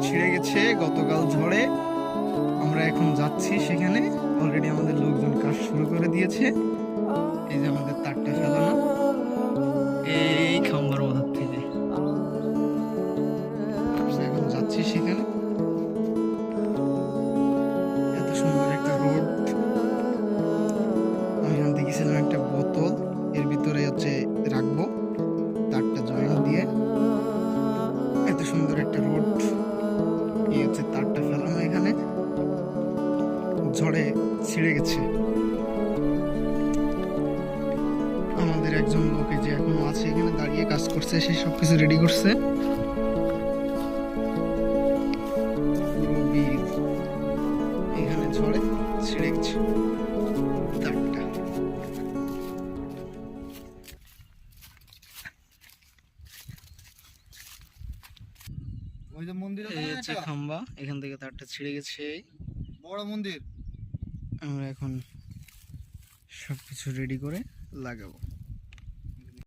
ছিঁড়ে গেছে গতকাল ঝড়ে। আমরা এখন যাচ্ছি সেখানে। অলরেডি আমাদের লোকজন কাজ শুরু করে দিয়েছে। এই যে আমাদের তারটা ফেলানো এই খাম্বার মধ্যে থেকে আমরা এখন যাচ্ছি সেখানে। এত সুন্দর একটা রোড। আমি এখান থেকে গেছিলাম একটা বোতল, এর ভিতরে হচ্ছে রাখবো তারটা জয়েন্ট দিয়ে। এত সুন্দর একটা রোড। এই হচ্ছে তারটা ফেলানো এখানে, ঝড়ে ছিঁড়ে গেছে। আমাদের একজন লোকে যে এখনো আছে এখানে দাঁড়িয়ে কাজ করছে, সে সবকিছু রেডি করছে। পুরো বীর এখানে ঝড়ে ছিঁড়ে গেছে তারটা। ওই যে মন্দির আছে এই না হচ্ছে একটা খাম্বা, এখান থেকে তারটা ছিঁড়ে গেছে। বড় মন্দির, আমরা এখন সবকিছু রেডি করে লাগাবো।